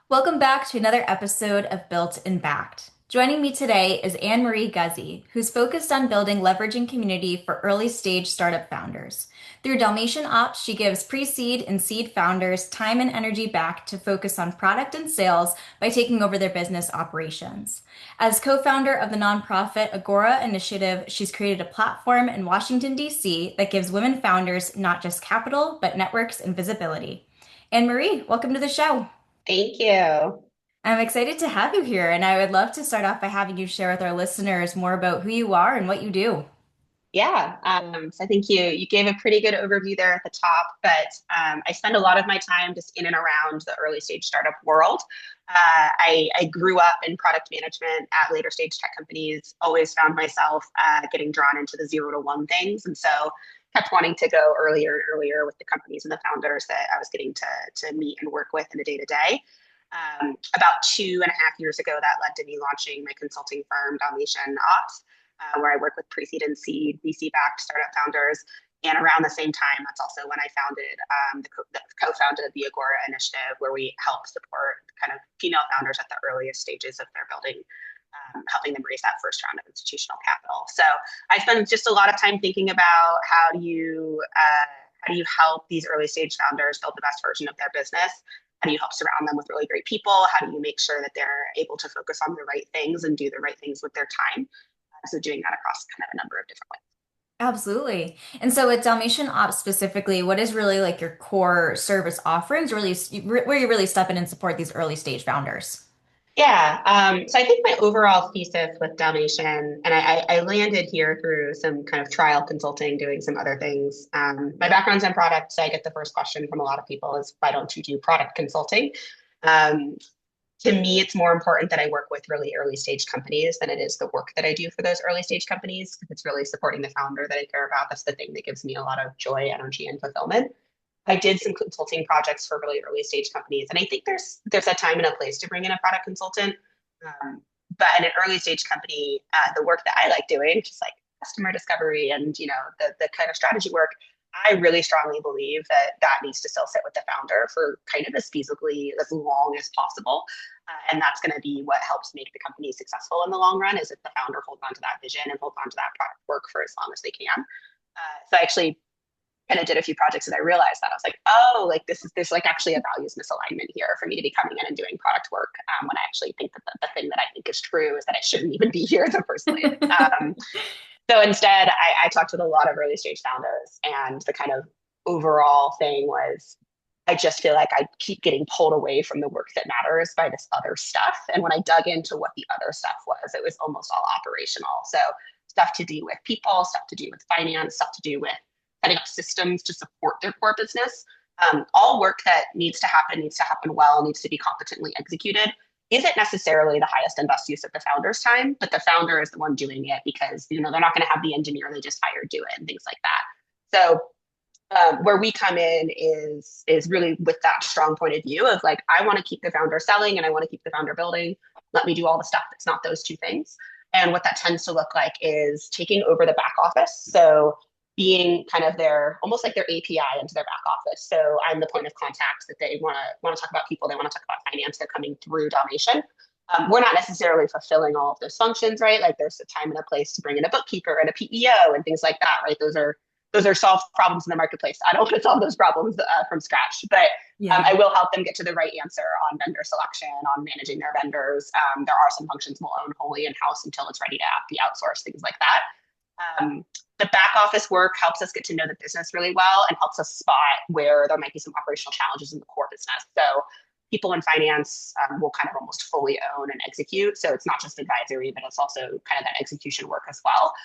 Welcome back to another episode of Built and Backed. Joining me today is Marie Guzzi, who's focused on building leveraging community for early stage startup founders. Through Dalmatian Ops, she gives pre-seed and seed founders time and energy back to focus on product and sales by taking over their business operations. As co-founder of the nonprofit Agora Initiative, she's created a platform in Washington, D.C. that gives women founders not just capital, but networks and visibility. Anne Marie, welcome to the show. Thank you. I'm excited to have you here, and I would love to start off by having you share with our listeners more about who you are and what you do. Yeah, so I think you gave a pretty good overview there at the top, but I spend a lot of my time just in and around the early stage startup world. I grew up in product management at later stage tech companies, always found myself getting drawn into the 0 to 1 things. And so kept wanting to go earlier and earlier with the companies and the founders that I was getting to meet and work with in a day to day. About 2.5 years ago, that led to me launching my consulting firm, Dalmatian Ops, where I work with pre-seed and seed VC-backed startup founders. And around the same time, that's also when I founded co-founded the Agora Initiative, where we help support kind of female founders at the earliest stages of their building, helping them raise that first round of institutional capital. So I spend just a lot of time thinking about how do you help these early stage founders build the best version of their business? How do you help surround them with really great people? How do you make sure that they're able to focus on the right things and do the right things with their time? So doing that across kind of a number of different ways. Absolutely. And so with Dalmatian Ops specifically, what is really like your core service offerings, really where you really step in and support these early stage founders? Yeah. So I think my overall thesis with Dalmatian, and I landed here through some kind of trial consulting, doing some other things. My background's in product, so I get the first question from a lot of people is, why don't you do product consulting? Um, to me, it's more important that I work with really early stage companies than it is the work that I do for those early stage companies. Because it's really supporting the founder that I care about. That's the thing that gives me a lot of joy, energy, and fulfillment. I did some consulting projects for really early stage companies, and I think there's a time and a place to bring in a product consultant. But in an early stage company, the work that I like doing, just like customer discovery and the kind of strategy work, I really strongly believe that that needs to still sit with the founder for kind of as long as possible. And that's going to be what helps make the company successful in the long run is if the founder holds on to that vision and holds on to that product work for as long as they can. So I actually kind of did a few projects and I realized that I was like, oh, like there's like actually a values misalignment here for me to be coming in and doing product work when I actually think that the thing that I think is true is that I shouldn't even be here in the first place. So instead, I talked with a lot of early stage founders, and the kind of overall thing was I just feel like I keep getting pulled away from the work that matters by this other stuff. And when I dug into what the other stuff was, it was almost all operational. So stuff to do with people, stuff to do with finance, stuff to do with setting up systems to support their core business. All work that needs to happen well, needs to be competently executed isn't necessarily the highest and best use of the founder's time, but the founder is the one doing it because they're not going to have the engineer they just hired do it and things like that. So where we come in is really with that strong point of view of like I want to keep the founder selling and I want to keep the founder building. Let me do all the stuff that's not those two things. And what that tends to look like is taking over the back office. So being kind of their almost like their API into their back office. So I'm the point of contact that they want to talk about people, they want to talk about finance, they're coming through Dalmatian. We're not necessarily fulfilling all of those functions, right? Like there's a time and a place to bring in a bookkeeper and a PEO and things like that, right? Those are solved problems in the marketplace. I don't want to solve those problems from scratch, but Yeah. I will help them get to the right answer on vendor selection, on managing their vendors. There are some functions we'll own wholly in-house until it's ready to be outsourced, things like that. The back office work helps us get to know the business really well and helps us spot where there might be some operational challenges in the core business. So people in finance will kind of almost fully own and execute. So it's not just advisory, but it's also kind of that execution work as well.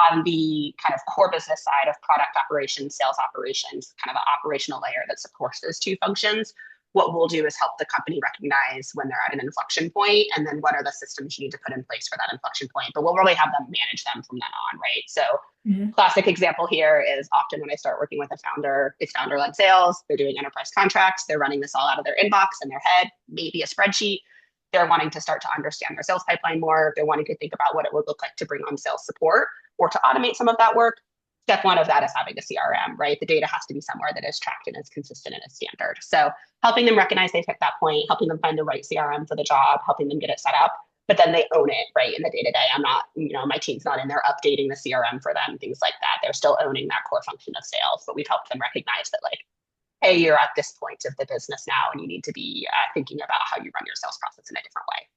On the kind of core business side of product operations, sales operations, kind of an operational layer that supports those two functions, what we'll do is help the company recognize when they're at an inflection point and then what are the systems you need to put in place for that inflection point. But we'll really have them manage them from then on, right? So Mhm. classic example here is often when I start working with a founder, it's founder-led sales. They're doing enterprise contracts. They're running this all out of their inbox in their head, maybe a spreadsheet. They're wanting to start to understand their sales pipeline more. They're wanting to think about what it would look like to bring on sales support or to automate some of that work. step one of that is having a CRM, right? The data has to be somewhere that is tracked and is consistent and is standard. So helping them recognize they've hit that point, helping them find the right CRM for the job, helping them get it set up, but then they own it, right? In the day to day, I'm not, my team's not in there updating the CRM for them, things like that. They're still owning that core function of sales, but we've helped them recognize that, like, hey, you're at this point of the business now, and you need to be thinking about how you run your sales process in a different way.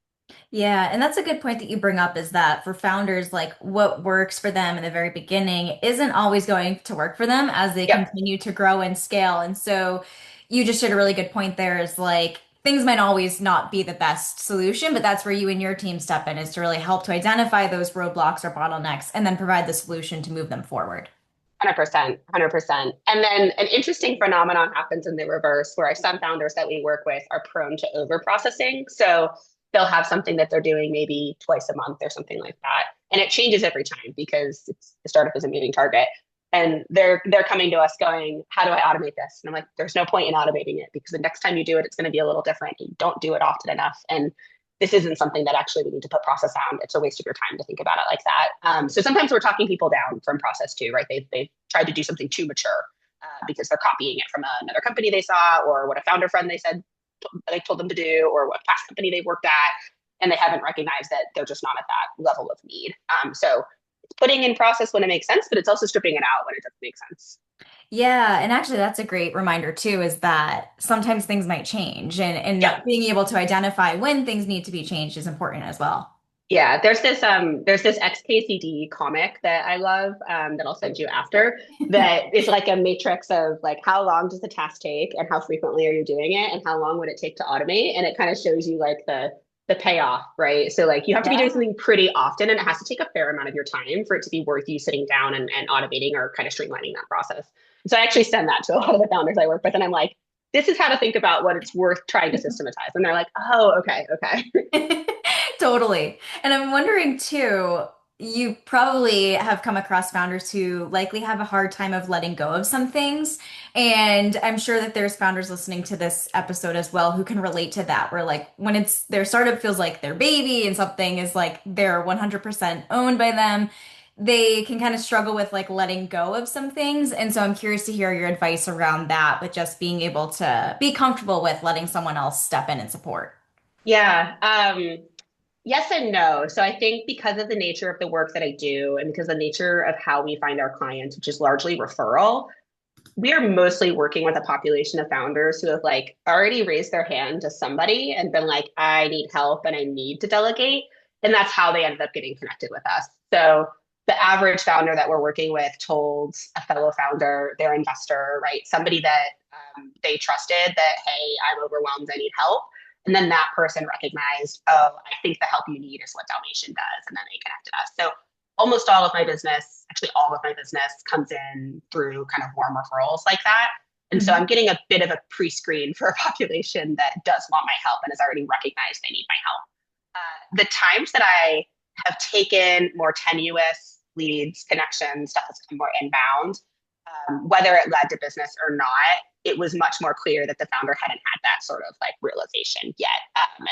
Yeah, and that's a good point that you bring up is that for founders, like what works for them in the very beginning isn't always going to work for them as they Yep, continue to grow and scale. And so you just shared a really good point there is like things might always not be the best solution, but that's where you and your team step in is to really help to identify those roadblocks or bottlenecks and then provide the solution to move them forward. 100%, 100%. And then an interesting phenomenon happens in the reverse, where some founders that we work with are prone to over processing. So they'll have something that they're doing maybe twice a month or something like that, and it changes every time because the startup is a moving target. And they're coming to us going, "How do I automate this?" And I'm like, "There's no point in automating it because the next time you do it, it's going to be a little different. You don't do it often enough, and this isn't something that actually we need to put process on. It's a waste of your time to think about it like that." So sometimes we're talking people down from process too, right? They've tried to do something too mature because they're copying it from another company they saw, or what a founder friend they said they told them to do, or what past company they worked at, and they haven't recognized that they're just not at that level of need. So it's putting in process when it makes sense, but it's also stripping it out when it doesn't make sense. Yeah, and actually that's a great reminder too, is that sometimes things might change and Yep. being able to identify when things need to be changed is important as well. Yeah, there's this XKCD comic that I love, that I'll send you after, that is like a matrix of like how long does the task take and how frequently are you doing it and how long would it take to automate, and it kind of shows you like the payoff, right? So like you have to be doing Yeah. something pretty often, and it has to take a fair amount of your time for it to be worth you sitting down and automating or kind of streamlining that process. So I actually send that to a lot of the founders I work with, and I'm like, this is how to think about what it's worth trying to systematize. And they're like, oh, okay, okay. Totally. And I'm wondering too, you probably have come across founders who likely have a hard time of letting go of some things. And I'm sure that there's founders listening to this episode as well who can relate to that, where like when it's their startup feels like their baby and something is like they're 100% owned by them, they can kind of struggle with like letting go of some things. And so I'm curious to hear your advice around that, with just being able to be comfortable with letting someone else step in and support. Yeah. Yes and no. So I think because of the nature of the work that I do and because of the nature of how we find our clients, which is largely referral, we are mostly working with a population of founders who have like already raised their hand to somebody and been like, I need help and I need to delegate. And that's how they ended up getting connected with us. So the average founder that we're working with told a fellow founder, their investor, right? Somebody that they trusted that, hey, I'm overwhelmed, I need help. And then that person recognized, oh, I think the help you need is what Dalmatian does. And then they connected us. So almost all of my business, actually all of my business comes in through kind of warm referrals like that. And so I'm getting a bit of a pre-screen for a population that does want my help and has already recognized they need my help. The times that I have taken more tenuous leads, connections, stuff that's more inbound, whether it led to business or not, it was much more clear that the founder hadn't had that sort of like realization yet,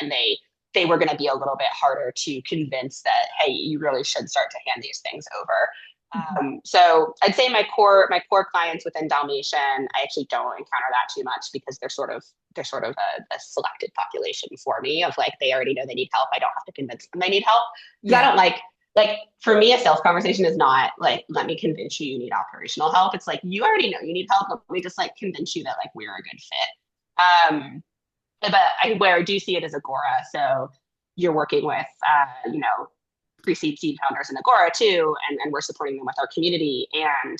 and they were going to be a little bit harder to convince that, hey, you really should start to hand these things over. So I'd say my core clients within Dalmatian, I actually don't encounter that too much because they're sort of a selected population for me of like they already know they need help. I don't have to convince them they need help because I Yeah. don't like for me a sales conversation is not like let me convince you you need operational help. It's like you already know you need help. Let me just like convince you that like we're a good fit. But where I do see it as Agora. So you're working with pre-seed seed founders in Agora too, and we're supporting them with our community. And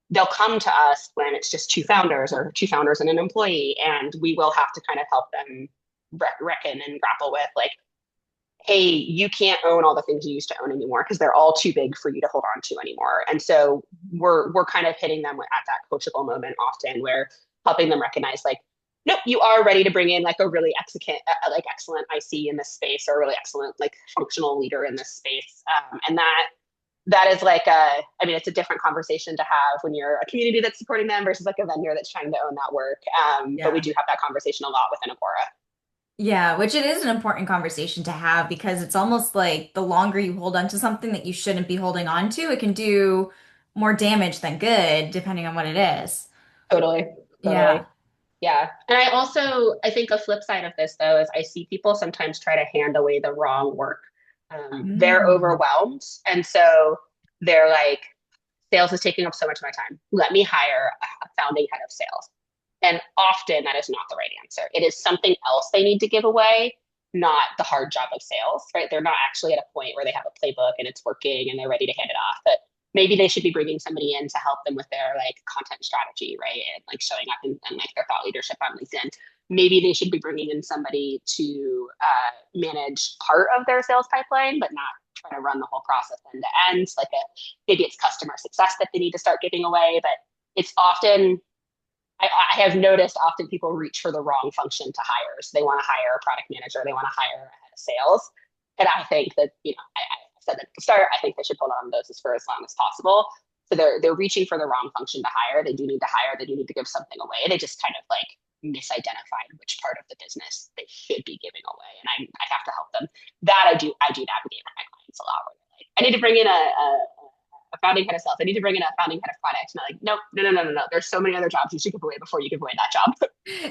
they'll come to us when it's just two founders or two founders and an employee, and we will have to kind of help them reckon and grapple with like, hey, you can't own all the things you used to own anymore because they're all too big for you to hold on to anymore. And so we're kind of hitting them at that coachable moment often where helping them recognize like, nope, you are ready to bring in like a really excellent IC in this space or a really excellent like functional leader in this space. And that is like I mean, it's a different conversation to have when you're a community that's supporting them versus like a vendor that's trying to own that work. But we Yeah. do have that conversation a lot within Agora. Yeah, which it is an important conversation to have because it's almost like the longer you hold on to something that you shouldn't be holding on to, it can do more damage than good, depending on what it is. Totally, Yeah. totally. Yeah. And I think a flip side of this though is I see people sometimes try to hand away the wrong work. They're Mm. overwhelmed. And so they're like, sales is taking up so much of my time. Let me hire a founding head of sales. And often that is not the right answer. It is something else they need to give away, not the hard job of sales, right? They're not actually at a point where they have a playbook and it's working and they're ready to hand it off. But maybe they should be bringing somebody in to help them with their like content strategy, right? And like showing up and like their thought leadership on LinkedIn. Maybe they should be bringing in somebody to manage part of their sales pipeline, but not try to run the whole process end to end. Like maybe it's customer success that they need to start giving away, but it's often I have noticed often people reach for the wrong function to hire. So they want to hire a product manager, they want to hire a head of sales. And I think that, I said that at the start, I think they should hold on to those for as long as possible. So they're reaching for the wrong function to hire. They do need to hire, they do need to give something away. They just kind of like misidentified which part of the business they should be giving away. And I have to help them. I do navigate with my clients a lot where they're like, I need to bring in a founding head of sales. I need to bring in a founding head of product. And I'm like, nope, no. There's so many other jobs you should give away before you give away that job.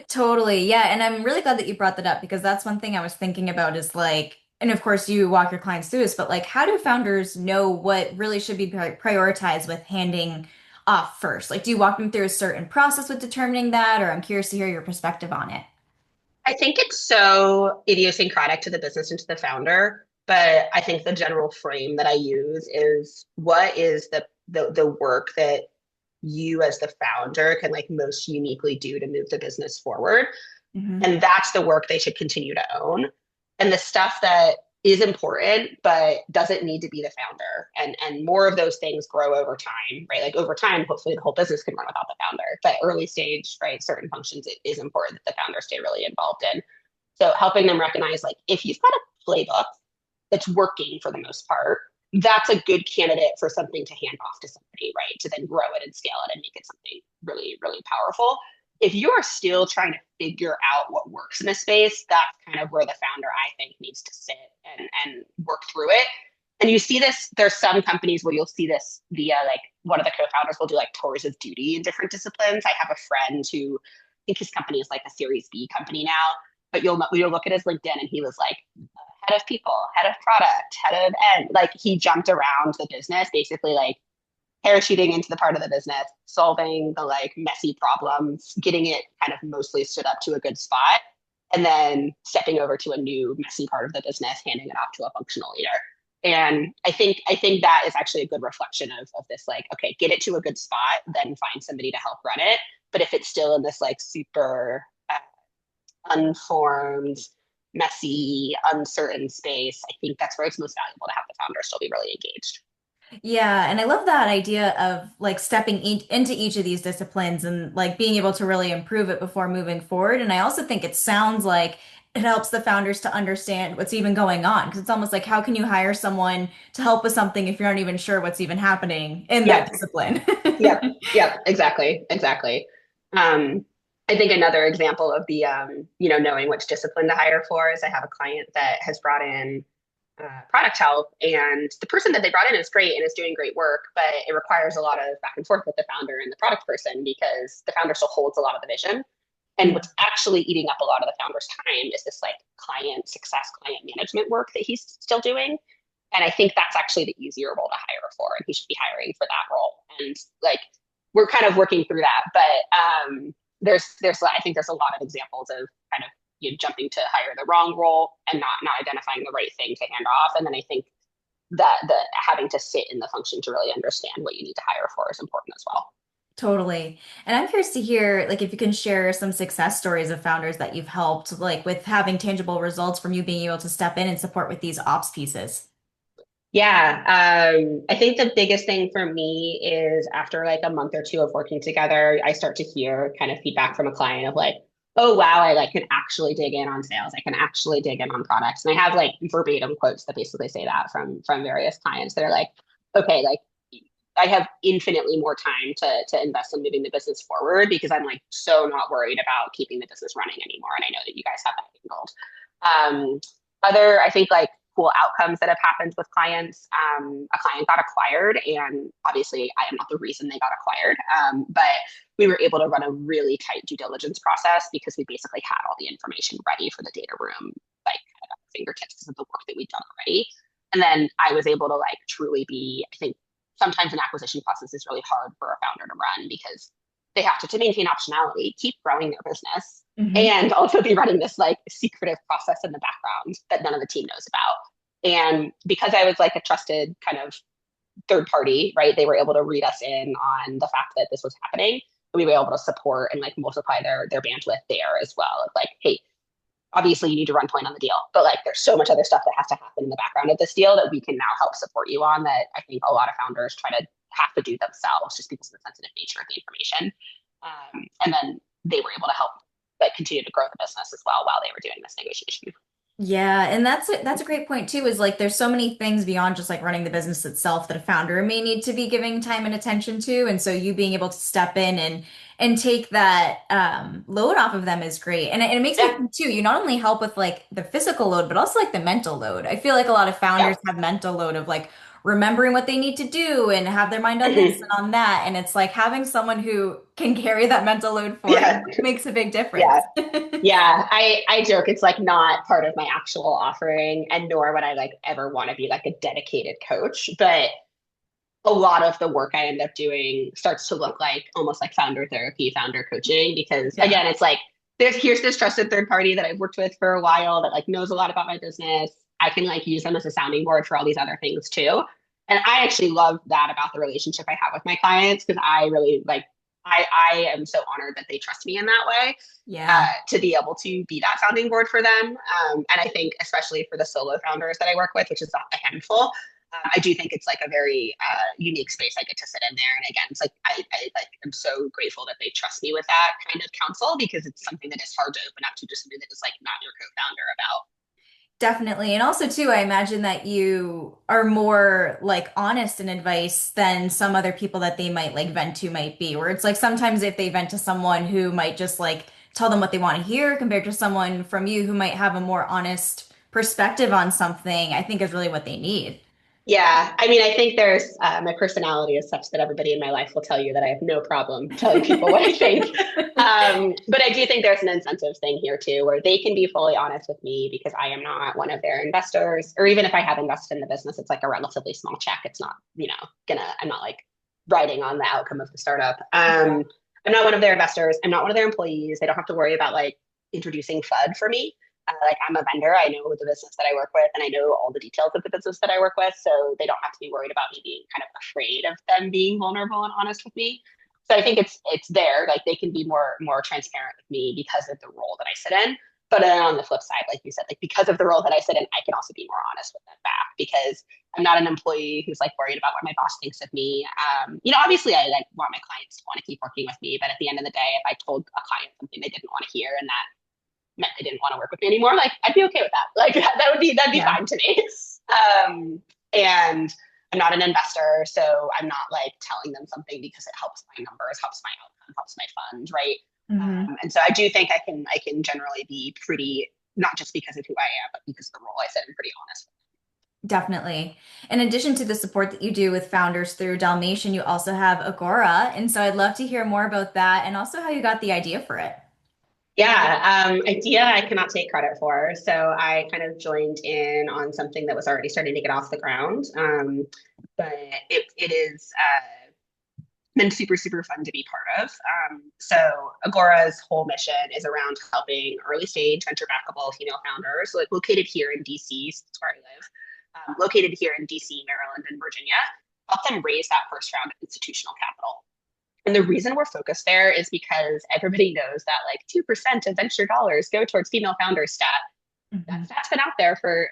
Totally. Yeah. And I'm really glad that you brought that up because that's one thing I was thinking about is like, and of course you walk your clients through this, but like, how do founders know what really should be prioritized with handing off first? Like, do you walk them through a certain process with determining that? Or I'm curious to hear your perspective on it. I think it's so idiosyncratic to the business and to the founder, but I think the general frame that I use is what is the work that you as the founder can like most uniquely do to move the business forward. Hmm. And that's the work they should continue to own. And the stuff that is important but doesn't need to be the founder, and more of those things grow over time, right? Like over time hopefully the whole business can run without the founder, but early stage, right, certain functions it is important that the founder stay really involved in. So helping them recognize like if you've got a playbook that's working for the most part, that's a good candidate for something to hand off to somebody, right? To then grow it and scale it and make it something really, really powerful. If you're still trying to figure out what works in a space, that's kind of where the founder, I think, needs to sit and work through it. And you see this, there's some companies where you'll see this via like one of the co-founders will do like tours of duty in different disciplines. I have a friend who I think his company is like a Series B company now, but you'll look at his LinkedIn and he was like head of people, head of product, head of end. Like he jumped around the business, basically like parachuting into the part of the business, solving the like messy problems, getting it kind of mostly stood up to a good spot, and then stepping over to a new messy part of the business, handing it off to a functional leader. And I think that is actually a good reflection of this like, okay, get it to a good spot, then find somebody to help run it. But if it's still in this like super unformed, messy, uncertain space, I think that's where it's most valuable to have the founder still be really engaged. Yeah, and I love that idea of like stepping into each of these disciplines and like being able to really improve it before moving forward. And I also think it sounds like it helps the founders to understand what's even going on because it's almost like how can you hire someone to help with something if you're not even sure what's even happening in that Yep, discipline? yep, exactly. Um, I think another example of the knowing which discipline to hire for is I have a client that has brought in product help, and the person that they brought in is great and is doing great work, but it requires a lot of back and forth with the founder and the product person because the founder still holds a lot of the vision. And Yeah, what's actually eating up a lot of the founder's time is this like client success, client management work that he's still doing. And I think that's actually the easier role to hire for, and he should be hiring for that role. And like we're kind of working through that, but there's I think there's a lot of examples of kind of jumping to hire the wrong role and not identifying the right thing to hand off. And then I think that the having to sit in the function to really understand what you need to hire for is important as well. totally. And I'm curious to hear like if you can share some success stories of founders that you've helped like with having tangible results from you being able to step in and support with these ops pieces. Yeah, I think the biggest thing for me is after like a month or two of working together, I start to hear kind of feedback from a client of like, oh wow, I like can actually dig in on sales. I can actually dig in on products. And I have like verbatim quotes that basically say that from various clients that are like, okay, like I have infinitely more time to invest in moving the business forward because I'm like so not worried about keeping the business running anymore. And I know that you guys have that handled. Other, I think like cool outcomes that have happened with clients. A client got acquired, and obviously I am not the reason they got acquired, but we were able to run a really tight due diligence process because we basically had all the information ready for the data room, like at our fingertips because of the work that we'd done already. And then I was able to like truly be, I think sometimes an acquisition process is really hard for a founder to run because they have to maintain optionality, keep growing their business, Hmm. and also be running this like secretive process in the background that none of the team knows about. And because I was like a trusted kind of third party, right, they were able to read us in on the fact that this was happening. We were able to support and like multiply their bandwidth there as well. Of like, hey, obviously you need to run point on the deal, but like there's so much other stuff that has to happen in the background of this deal that we can now help support you on that I think a lot of founders try to have to do themselves just because of the sensitive nature of the information. And then they were able to help like continue to grow the business as well while they were doing this negotiation. Yeah, and that's a great point too, is like there's so many things beyond just like running the business itself that a founder may need to be giving time and attention to. And so you being able to step in and take that load off of them is great. And it makes me Yeah, think too, you not only help with like the physical load, but also like the mental load. I feel like a lot of yeah. founders have mental load of like remembering what they need to do and have their mind on this Mm-hmm. and on that. And it's like having someone who can carry that mental load for you Yeah, makes a big difference. yeah. Yeah, I joke it's like not part of my actual offering, and nor would I like ever want to be like a dedicated coach. But a lot of the work I end up doing starts to look like almost like founder therapy, founder coaching, because Yeah. again, it's like here's this trusted third party that I've worked with for a while that like knows a lot about my business. I can like use them as a sounding board for all these other things too. And I actually love that about the relationship I have with my clients because I really like I am so honored that they trust me in that way Yeah. to be able to be that sounding board for them. And I think especially for the solo founders that I work with, which is a handful, I do think it's like a very unique space I get to sit in there. And again, it's like I like am so grateful that they trust me with that kind of counsel because it's something that is hard to open up to just somebody that is like not your co-founder about. Definitely. And also too, I imagine that you are more like honest in advice than some other people that they might like vent to might be, where it's like sometimes if they vent to someone who might just like tell them what they want to hear compared to someone from you who might have a more honest perspective on something, I think is really what they need. Yeah, I mean, I think there's my personality is such that everybody in my life will tell you that I have no problem telling people what I think. But I do think there's an incentive thing here too, where they can be fully honest with me because I am not one of their investors, or even if I have invested in the business, it's like a relatively small check. It's not, I'm not like riding on the outcome of the startup. Yeah. I'm not one of their investors. I'm not one of their employees. They don't have to worry about like introducing FUD for me. Like I'm a vendor, I know the business that I work with, and I know all the details of the business that I work with, so they don't have to be worried about me being kind of afraid of them being vulnerable and honest with me. So I think it's there, like they can be more transparent with me because of the role that I sit in. But then on the flip side, like you said, like because of the role that I sit in, I can also be more honest with them back because I'm not an employee who's like worried about what my boss thinks of me. Obviously I like want my clients to want to keep working with me, but at the end of the day, if I told a client something they didn't want to hear and that meant they didn't want to work with me anymore, like I'd be okay with that. Like that'd be Yeah. fine to me. And I'm not an investor, so I'm not like telling them something because it helps my numbers, helps my outcome, helps my fund, right? Hmm. And so I do think I can generally be pretty not just because of who I am, but because of the role I sit in, pretty honest. Definitely. In addition to the support that you do with founders through Dalmatian, you also have Agora. And so I'd love to hear more about that and also how you got the idea for it. Yeah, idea I cannot take credit for. So I kind of joined in on something that was already starting to get off the ground. But it is been super, super fun to be part of. So Agora's whole mission is around helping early stage venture backable female founders, like located here in DC, that's where I live, located here in DC, Maryland, and Virginia, help them raise that first round of institutional capital. And the reason we're focused there is because everybody knows that like 2% of venture dollars go towards female founders stat. Mhm. That's been out there for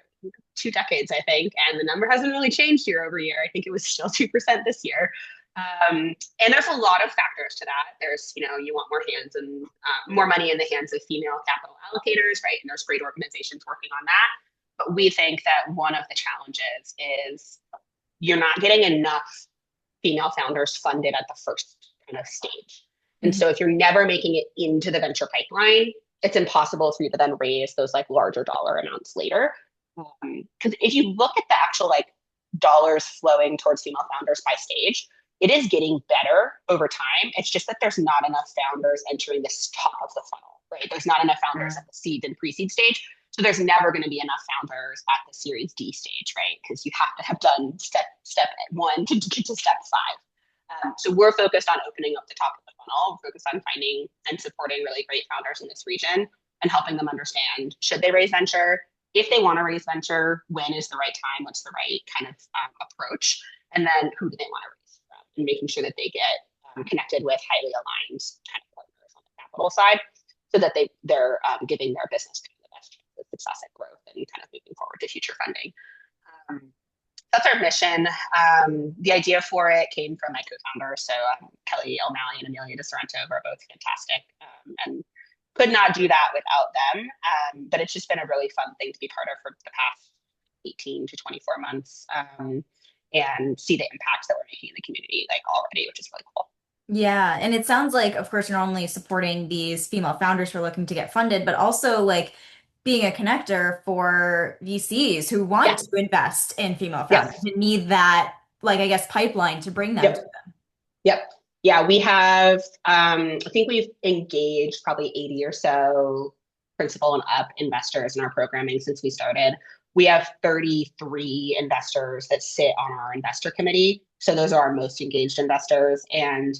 2 decades, I think, and the number hasn't really changed year over year. I think it was still 2% this year. And there's a lot of factors to that. There's, you want more hands and more money in the hands of female capital allocators, right? And there's great organizations working on that. But we think that one of the challenges is you're not getting enough female founders funded at the first kind of stage. And Mhm. so if you're never making it into the venture pipeline, it's impossible for you to then raise those like larger dollar amounts later. Because if you look at the actual like dollars flowing towards female founders by stage, it is getting better over time. It's just that there's not enough founders entering this top of the funnel, right? There's not enough founders at the seed and pre-seed stage. So there's never going to be enough founders at the Series D stage, right? Because you have to have done step one to get to step five. So we're focused on opening up the top of the funnel. We're focused on finding and supporting really great founders in this region and helping them understand, should they raise venture? If they want to raise venture, when is the right time? What's the right kind of approach? And then who do they want to raise from? And making sure that they get connected with highly aligned kind of partners on the capital side so that they're giving their business kind of the best chance of success and growth and kind of moving forward to future funding. That's our mission. The idea for it came from my co-founders. So Kelly O'Malley and Amelia De Sorrento are both fantastic and could not do that without them. But it's just been a really fun thing to be part of for the past 18 to 24 months and see the impacts that we're making in the community like already, which is really cool. Yeah, and it sounds like, of course, you're not only supporting these female founders who are looking to get funded, but also like being a connector for VCs who want Yeah. to invest in female founders Yes. and need that, like, I guess, pipeline to bring them to Yep. them. Yep. Yeah, we have, I think we've engaged probably 80 or so principal and up investors in our programming since we started. We have 33 investors that sit on our investor committee. So those are our most engaged investors. And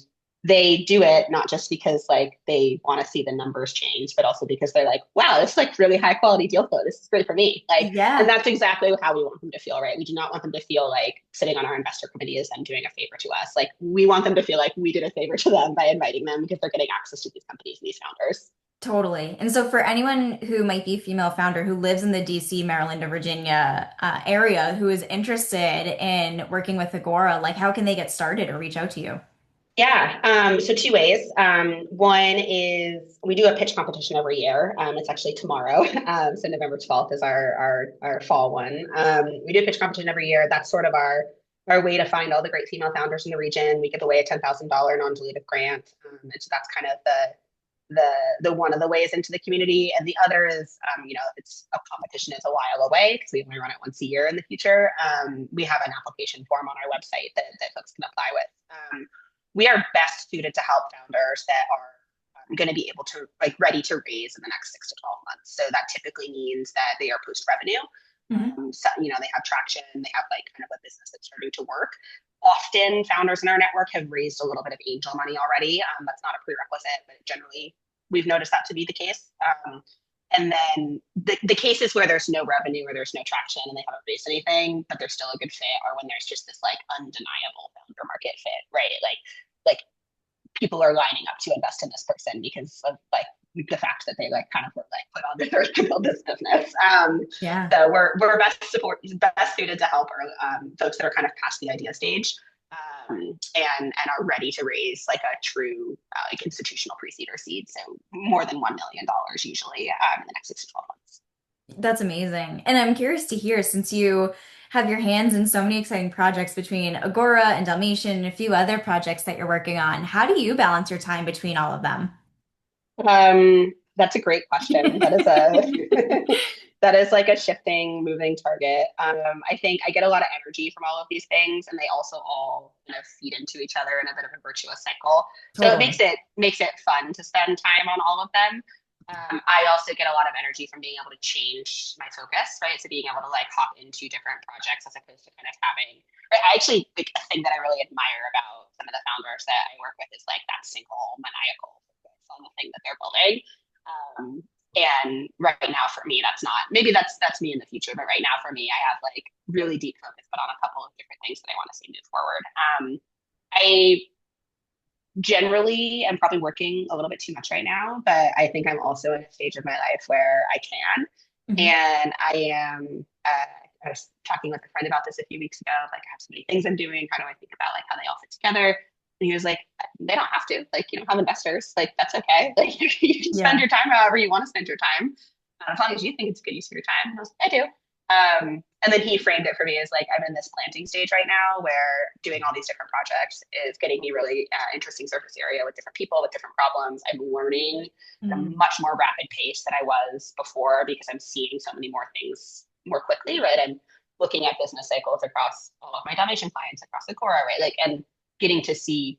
they do it not just because like they want to see the numbers change, but also because they're like, wow, this is like really high quality deal flow. This is great for me. Like, and Yeah. that's exactly how we want them to feel, right? We do not want them to feel like sitting on our investor committee is them doing a favor to us. Like we want them to feel like we did a favor to them by inviting them because they're getting access to these companies and these founders. Totally. And so for anyone who might be a female founder who lives in the DC, Maryland, or Virginia area who is interested in working with Agora, like how can they get started or reach out to you? Yeah, so two ways. One is we do a pitch competition every year. It's actually tomorrow. So November 12th is our fall one. We do a pitch competition every year. That's sort of our way to find all the great female founders in the region. We give away a $10,000 non-dilutive grant. And so that's kind of the one of the ways into the community. And the other is, it's a competition is a while away because we only run it once a year in the future. We have an application form on our website that folks can apply with. We are best suited to help founders that are going to be able to like ready to raise in the next 6 to 12 months. So that typically means that they are post revenue. Mhm. So, they have traction, they have like kind of a business that's starting to work. Often founders in our network have raised a little bit of angel money already. That's not a prerequisite, but generally we've noticed that to be the case. And then the cases where there's no revenue or there's no traction and they haven't raised anything, but they're still a good fit, or when there's just this like undeniable founder market fit, right? Like people are lining up to invest in this person because of like the fact that they like kind of were like put on the earth to build this business. Yeah. So we're best suited to help folks that are kind of past the idea stage and are ready to raise like a true like institutional pre-seed or seed. So more than $1 million usually in the next 6 to 12 months. That's amazing. And I'm curious to hear, since you have your hands in so many exciting projects between Agora and Dalmatian and a few other projects that you're working on, how do you balance your time between all of them? That's a great question. That is a that is like a shifting, moving target. I think I get a lot of energy from all of these things, and they also all kind of feed into each other in a bit of a virtuous cycle. So it Totally. makes it fun to spend time on all of them. I also get a lot of energy from being able to change my focus, right? So being able to like hop into different projects as opposed to kind of having, right? I actually like a thing that I really admire about some of the founders that I work with is like that single maniacal focus on the thing that they're building. Um, and right now for me, that's not, maybe that's me in the future, but right now for me, I have like really deep focus, but on a couple of different things that I want to see move forward. I generally am probably working a little bit too much right now, but I think I'm also in a stage of my life where I can. Mhm. And I was talking with a friend about this a few weeks ago. Like, I have so many things I'm doing. How do I think about like how they all fit together? And he was like, they don't have to. Like, you don't have investors. Like, that's okay. Like, you can spend Yeah. your time however you want to spend your time, as long as you think it's a good use of your time. And I was like, I do. And then he framed it for me as like, I'm in this planting stage right now where doing all these different projects is getting me really interesting surface area with different people, with different problems. I'm learning at a Mm. much more rapid pace than I was before because I'm seeing so many more things more quickly, right? I'm looking at business cycles across all of my Dalmatian clients across Agora, right? Like, and getting to see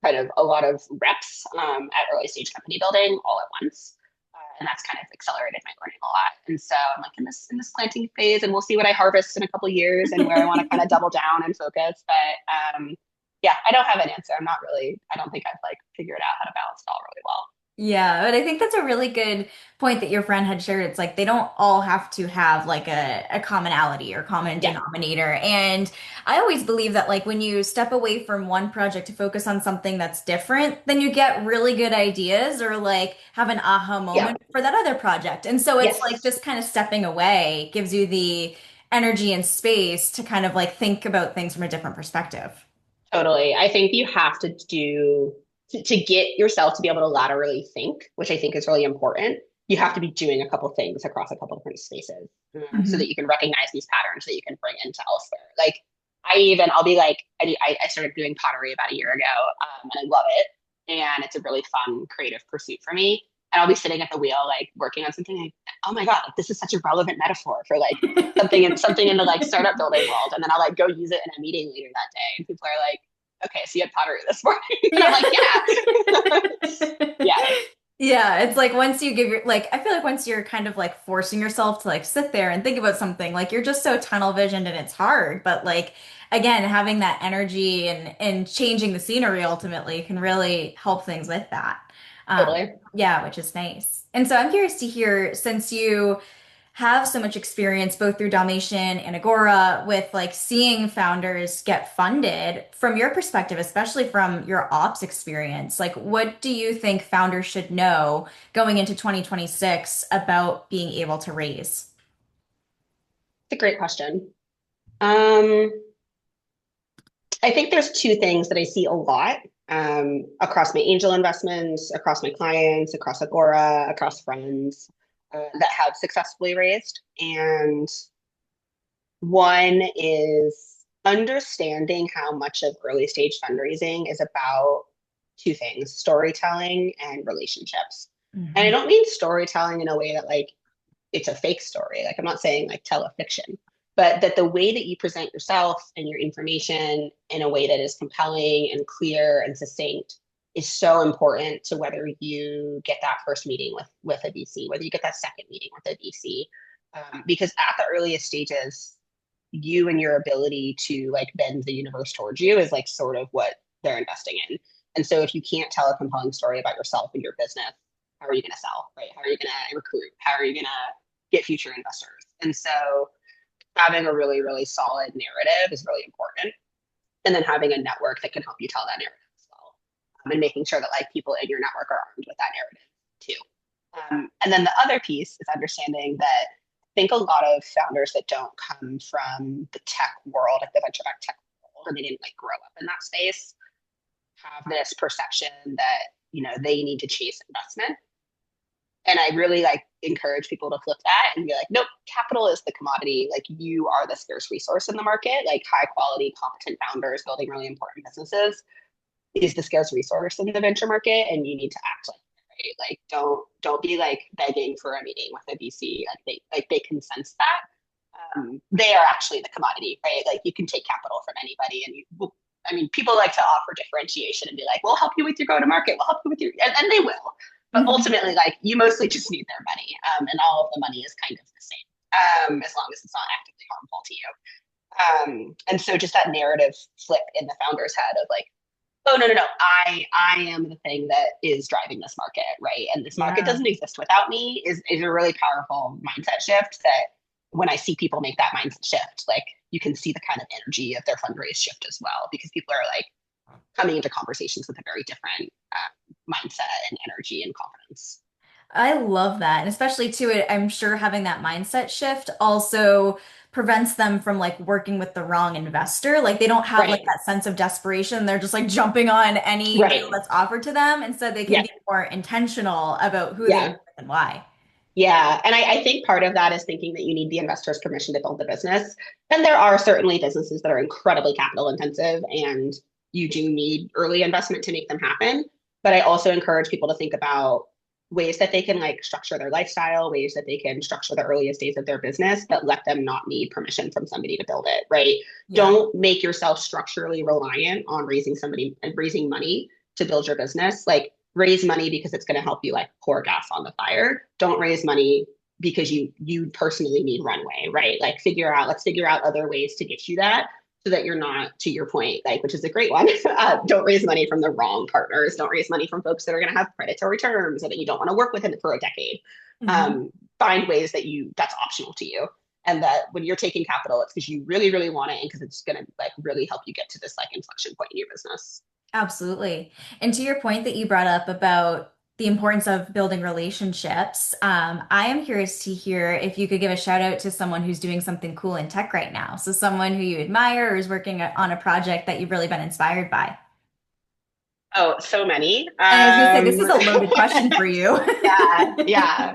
kind of a lot of reps at early stage company building all at once. And that's kind of accelerated my learning a lot. And so I'm like in this planting phase, and we'll see what I harvest in a couple of years and where I want to kind of double down and focus. But yeah, I don't have an answer. I'm not really. I don't think I've like figured out how to balance it all really well. Yeah, but I think that's a really good point that your friend had shared. It's like they don't all have to have like a commonality or common Yeah, denominator. And I always believe that like when you step away from one project to focus on something that's different, then you get really good ideas or like have an aha yeah, moment for that other project. And so it's like yes. just kind of stepping away gives you the energy and space to kind of like think about things from a different perspective. Totally. I think you have to do to get yourself to be able to laterally think, which I think is really important. You have to be doing a couple things across a couple different spaces so that Mhm. you can recognize these patterns that you can bring into elsewhere. Like I'll be like, I started doing pottery about a year ago, and I love it. And it's a really fun creative pursuit for me. And I'll be sitting at the wheel, like working on something like, oh my God, like, this is such a relevant metaphor for like something in the like startup building world. And then I'll like go use it in a meeting later that day. And people are like, okay, so you had pottery this morning. And I'm Yeah. like, yeah. Yeah, Yeah, it's like once you give your like I feel like once you're kind of like forcing yourself to like sit there and think about something, like you're just so tunnel visioned and it's hard. But like again, having that energy and changing the scenery ultimately can really help things with that. Um, totally. yeah, which is nice. And so I'm curious to hear, since you have so much experience both through Dalmatian and Agora with like seeing founders get funded from your perspective, especially from your ops experience, like what do you think founders should know going into 2026 about being able to raise? It's a great question. Um, I think there's two things that I see a lot across my angel investments, across my clients, across Agora, across friends that have successfully raised. And one is understanding how much of early stage fundraising is about two things, storytelling and relationships. And I Mhm. don't mean storytelling in a way that like it's a fake story. Like I'm not saying like tell a fiction, but that the way that you present yourself and your information in a way that is compelling and clear and succinct is so important to whether you get that first meeting with a VC, whether you get that second meeting with a VC. Because at the earliest stages, you and your ability to like bend the universe towards you is like sort of what they're investing in. And so if you can't tell a compelling story about yourself and your business, how are you going to sell, right? How are you going to recruit? How are you going to get future investors? And so having a really, really solid narrative is really important. And then having a network that can help you tell that narrative as well. And making sure that like people in your network are armed with that narrative too. And then the other piece is understanding that I think a lot of founders that don't come from the tech world, like the venture back tech world, and they didn't like grow up in that space, have this perception that they need to chase investment. And I really like encourage people to flip that and be like, nope, capital is the commodity. Like you are the scarce resource in the market. Like high quality, competent founders building really important businesses is the scarce resource in the venture market, and you need to act like it, right? Like don't be like begging for a meeting with a VC. Like they can sense that. They are actually the commodity, right? Like you can take capital from anybody, and I mean, people like to offer differentiation and be like, "We'll help you with your go to market. We'll help you with your," and they will. But Mhm. ultimately, like you mostly just need their money, and all of the money is kind of the same, as long as it's not actively harmful to you. And so, just that narrative flip in the founder's head of like, oh no, I am the thing that is driving this market, right? And this market Yeah. doesn't exist without me is a really powerful mindset shift that when I see people make that mindset shift, like you can see the kind of energy of their fundraise shift as well, because people are like coming into conversations with a very different mindset and energy and confidence. I love that. And especially too, I'm sure having that mindset shift also prevents them from like working with the wrong investor. Like they don't have like Right. that sense of desperation. They're just like jumping on any deal Right. that's offered to them. And so they can Yeah. be more intentional about who they work Yeah. with and why. Yeah. And I think part of that is thinking that you need the investor's permission to build the business. And there are certainly businesses that are incredibly capital intensive and you do need early investment to make them happen. But I also encourage people to think about ways that they can like structure their lifestyle, ways that they can structure the earliest days of their business, but let them not need permission from somebody to build it, right? Yeah. Don't make yourself structurally reliant on raising money to build your business. Like raise money because it's going to help you like pour gas on the fire. Don't raise money because you personally need runway, right? Like let's figure out other ways to get you that so that you're not, to your point, like, which is a great one. Don't raise money from the wrong partners. Don't raise money from folks that are going to have predatory terms or that you don't want to work with them for a decade. Mhm. Find ways that's optional to you. And that when you're taking capital, it's because you really, really want it and because it's going to like really help you get to this like inflection point in your business. Absolutely. And to your point that you brought up about the importance of building relationships, I am curious to hear if you could give a shout out to someone who's doing something cool in tech right now. So someone who you admire or is working on a project that you've really been inspired by. Oh, so many. And I was gonna say, this is a loaded question for you. Yeah, yeah.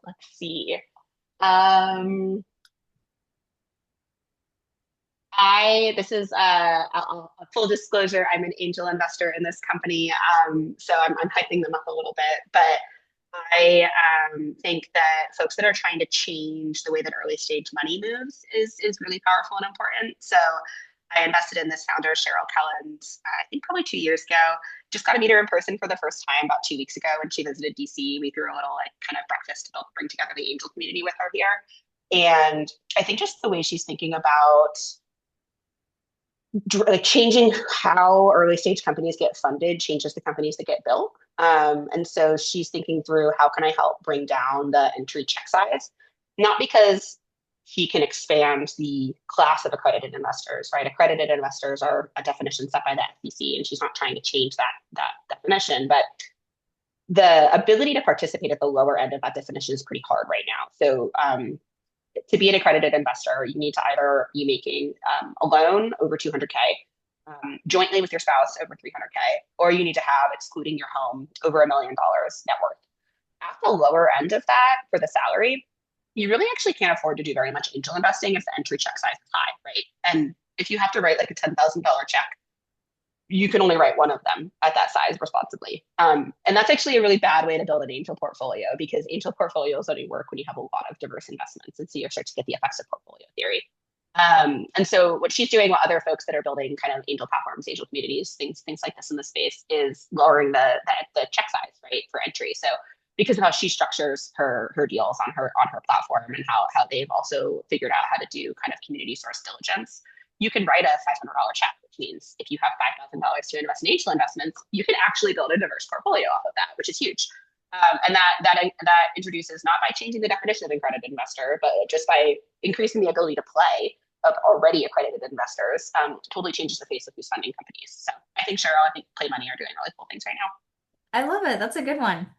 Let's see. Um, this is a full disclosure. I'm an angel investor in this company, so I'm hyping them up a little bit. But I think that folks that are trying to change the way that early stage money moves is really powerful and important. So I invested in this founder, Cheryl Kelland, I think probably 2 years ago. Just got to meet her in person for the first time about 2 weeks ago when she visited DC. We threw a little like kind of breakfast to bring together the angel community with her here. And I think just the way she's thinking about like changing how early stage companies get funded changes the companies that get built. And so she's thinking through how can I help bring down the entry check size, not because she can expand the class of accredited investors, right? Accredited investors are a definition set by the FTC, and she's not trying to change that definition, but the ability to participate at the lower end of that definition is pretty hard right now. So to be an accredited investor, you need to either be making a loan over 200K, jointly with your spouse over 300K, or you need to have, excluding your home, over $1 million net worth. At the lower end of that for the salary, you really actually can't afford to do very much angel investing if the entry check size is high, right? And if you have to write like a $10,000 check, you can only write one of them at that size responsibly. And that's actually a really bad way to build an angel portfolio because angel portfolios only work when you have a lot of diverse investments. And so you start to get the effects of portfolio theory. And so what she's doing with other folks that are building kind of angel platforms, angel communities, things like this in the space is lowering the check size, right, for entry. So because of how she structures her deals on her platform and how they've also figured out how to do kind of community source diligence, you can write a $500 check, which means if you have $5,000 to invest in angel investments, you can actually build a diverse portfolio off of that, which is huge. And that introduces not by changing the definition of accredited investor, but just by increasing the ability to play of already accredited investors, totally changes the face of who's funding companies. So I think Play Money are doing really cool things right now. I love it. That's a good one.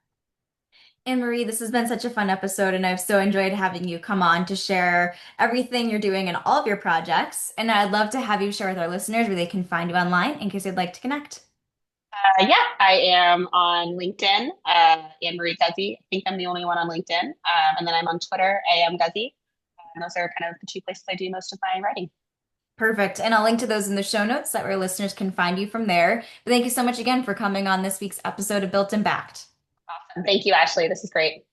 Anne Marie, this has been such a fun episode, and I've so enjoyed having you come on to share everything you're doing in all of your projects. And I'd love to have you share with our listeners where they can find you online in case they'd like to connect. Yeah, I am on LinkedIn, Anne Marie Guzzi. I think I'm the only one on LinkedIn. And then I'm on Twitter, AM Guzzi. And those are kind of the two places I do most of my writing. Perfect. And I'll link to those in the show notes that our listeners can find you from there. But thank you so much again for coming on this week's episode of Built and Backed. Awesome. Thank you, Ashley. This is great.